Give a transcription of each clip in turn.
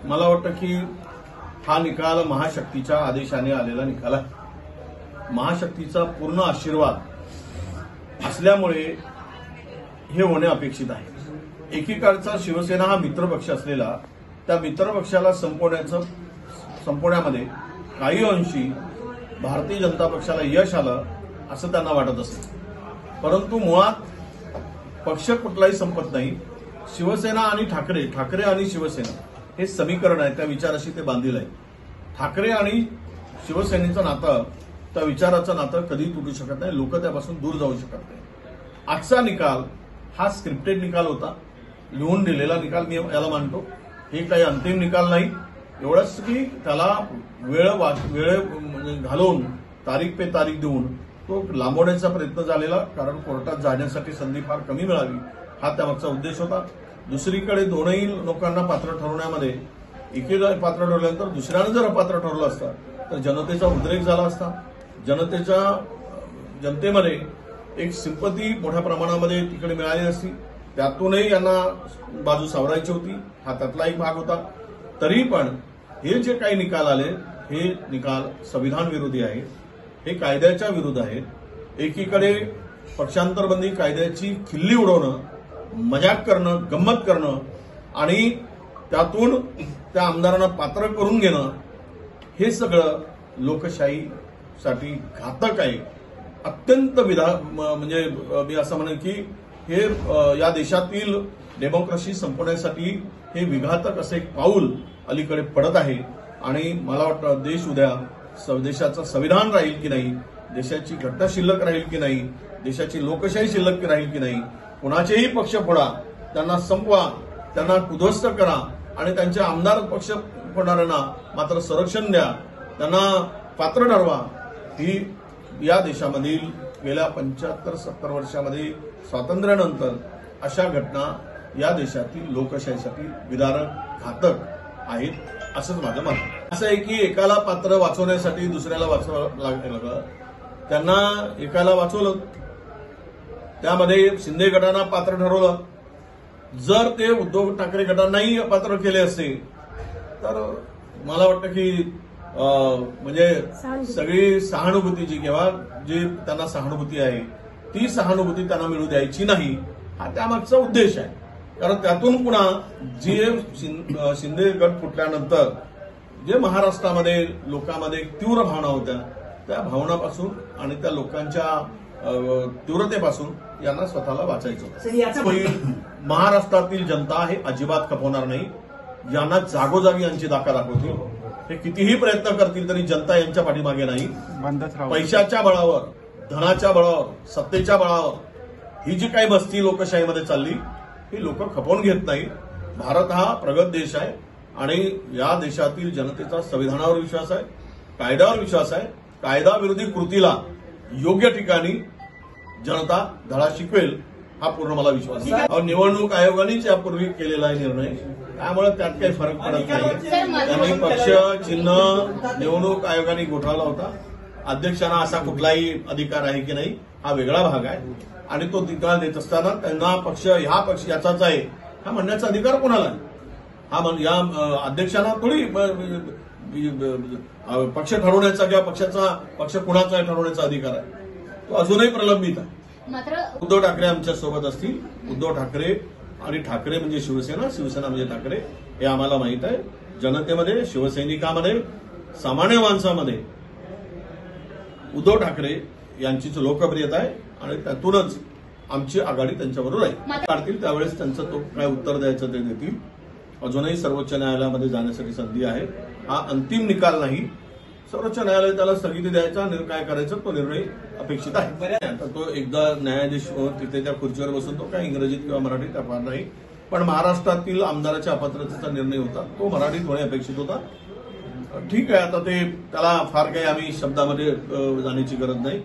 मला वाटतं की हा निकाल महाशक्तीच्या आदेशाने आलेला निकाल आहे। महाशक्तीचा पूर्ण आशीर्वाद असल्यामुळे हे होणे अपेक्षित आहे। एकीकडचा शिवसेना हा मित्रपक्ष असलेला त्या मित्रपक्षाला संपवण्यामध्ये काही अंशी भारतीय जनता पक्षाला यश आलं असं त्यांना वाटत असेल, परंतु मुळात पक्ष कुठलाही संपत नाही। शिवसेना आणि ठाकरे आणि शिवसेना हे समीकरण आहे, त्या विचाराशी ते बांधील आहे। ठाकरे आणि शिवसेनेचं नातं, त्या विचाराचं नातं कधी तुटू शकत नाही, लोक त्यापासून दूर जाऊ शकत नाही। आजचा निकाल हा स्क्रिप्टेड निकाल होता, लिहून दिलेला निकाल मी याला मानतो। हे काही अंतिम निकाल नाही, एवढंच की त्याला वेळ घालवून तारीख पे तारीख देऊन तो लांबवण्याचा प्रयत्न झालेला, कारण कोर्टात जाण्यासाठी संधी फार कमी मिळावी हा त्यामागचा उद्देश होता। दुसरीकडे दोनही लोकांना पात्र ठरवण्यामध्ये एकीला पात्र ठरवल्यानंतर दुसऱ्यानं जर अपात्र ठरवलं असतं तर जनतेचा उद्रेक झाला असता। जनतेमध्ये एक सिंपती मोठ्या प्रमाणामध्ये तिकडे मिळाली असती, त्यातूनही यांना बाजू सावरायची होती, हा त्यातला एक भाग होता। तरी पण हे जे काही निकाल आले हे निकाल संविधान विरोधी आहेत, हे कायद्याच्या विरुद्ध आहेत। एकीकडे पक्षांतरबंदी कायद्याची खिल्ली उडवणं, मजाक करणं, गंमत करणं आणि त्यातून त्या आमदारांना पात्र करून घेणं, हे सगळं लोकशाहीसाठी घातक आहे। अत्यंत म्हणजे मी असं म्हणेन की हे या देशातील डेमोक्रेसी संपवण्यासाठी हे विघातक असे एक पाऊल अलीकडे पडत आहे। आणि मला वाटतं देश उद्या देशाचं संविधान राहील की नाही, देशाची घटना शिल्लक राहील की नाही, देशाची लोकशाही शिल्लक राहील की नाही, कुणाचेही पक्ष फोडा, त्यांना संपवा, त्यांना उद्ध्वस्त करा आणि त्यांच्या आमदार पक्ष फोडणाऱ्यांना मात्र संरक्षण द्या, त्यांना पात्र ठरवा। ही या देशामधील गेल्या 75-70 वर्षामध्ये स्वातंत्र्यानंतर अशा घटना या देशातील लोकशाहीसाठी विदारक घातक आहेत असंच माझं मत आहे। असं आहे की एकाला पात्र वाचवण्यासाठी दुसऱ्याला वाचवावं लागलं, त्यांना एकाला वाचवलं, त्यामध्ये शिंदे गटांना पात्र ठरवलं। जर ते उद्धव ठाकरे गटांनाही पात्र केले असते तर मला वाटतं की म्हणजे सगळी सहानुभूतीची किंवा जी त्यांना सहानुभूती आहे ती सहानुभूती त्यांना मिळू द्यायची नाही, हा त्यामागचा उद्देश आहे। कारण त्यातून पुन्हा जे शिंदे गट फुटल्यानंतर जे महाराष्ट्रामध्ये लोकांमध्ये तीव्र भावना होत्या, त्या भावनापासून आणि त्या लोकांच्या तीव्रतेपासून यांना स्वतःला वाचायचं होतं। महाराष्ट्रातील जनता हे अजिबात खपवणार नाही, यांना जागोजागी यांची दाखवतील। हे कितीही प्रयत्न करतील तरी जनता यांच्या पाठीमागे नाही। पैशाच्या बळावर, धनाच्या बळावर, सत्तेच्या बळावर ही जी काही बस्ती लोकशाहीमध्ये चालली ही लोक खपवून घेत नाही। भारत हा प्रगत देश आहे आणि या देशातील जनतेचा संविधानावर विश्वास आहे, कायद्यावर विश्वास आहे। कायदा विरोधी कृतीला योग्य ठिकाणी जनता धडा शिकवेल हा पूर्ण मला विश्वास आहे। निवडणूक आयोगानेच यापूर्वी केलेला आहे निर्णय, त्यामुळे त्यात काही फरक पडत नाही। त्यांनी पक्ष चिन्ह निवडणूक आयोगाने घोटाळला होता, अध्यक्षांना असा कुठलाही अधिकार आहे की नाही हा वेगळा भाग आहे आणि तो निकाल देत असताना त्यांना पक्ष याचाच आहे हा म्हणण्याचा अधिकार कोणाला आहे? या अध्यक्षांना थोडी पक्ष ठरवण्याचा किंवा पक्ष कुणाचा ठरवण्याचा अधिकार आहे, तो अजूनही प्रलंबित आहे। उद्धव ठाकरे आमच्या सोबत असतील, उद्धव ठाकरे आणि ठाकरे म्हणजे शिवसेना, शिवसेना म्हणजे ठाकरे हे आम्हाला माहित आहे। जनतेमध्ये, शिवसैनिकांमध्ये, सामान्य माणसामध्ये उद्धव ठाकरे यांचीच लोकप्रियता आहे आणि त्यातूनच आमची आघाडी त्यांच्याबरोबर आहे। काढतील त्यावेळेस त्यांचं तो काय उत्तर द्यायचं ते देतील। अजूनही सर्वोच्च न्यायालयामध्ये जाण्यासाठी संधी आहे, हा अंतिम निकाल नाही। सर्वोच्च न्यायालय त्याला स्थगिती द्यायचा, काय करायचं तो निर्णय अपेक्षित आहे। आता तो एकदा न्यायाधीश तिथे त्या खुर्चीवर बसून तो काय इंग्रजीत किंवा मराठीत फार नाही, पण महाराष्ट्रातील आमदाराच्या अपात्रतेचा निर्णय होता तो मराठीत होणे अपेक्षित होता। ठीक आहे, आता ते त्याला फार काही आम्ही शब्दामध्ये जाण्याची गरज नाही,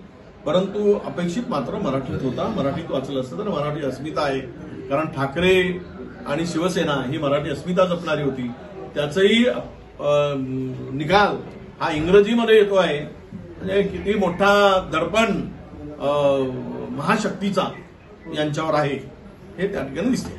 परंतु अपेक्षित मात्र मराठीत होता। मराठीत वाचलं असतं तर मराठी अस्मिता आहे, कारण ठाकरे आणि शिवसेना ही मराठी अस्मिता जपणारी होती। त्याचंही निकाल हा इंग्रजीमध्ये येतो आहे, म्हणजे किती मोठा दडपण महाशक्तीचा यांच्यावर आहे हे त्या ठिकाणी दिसते।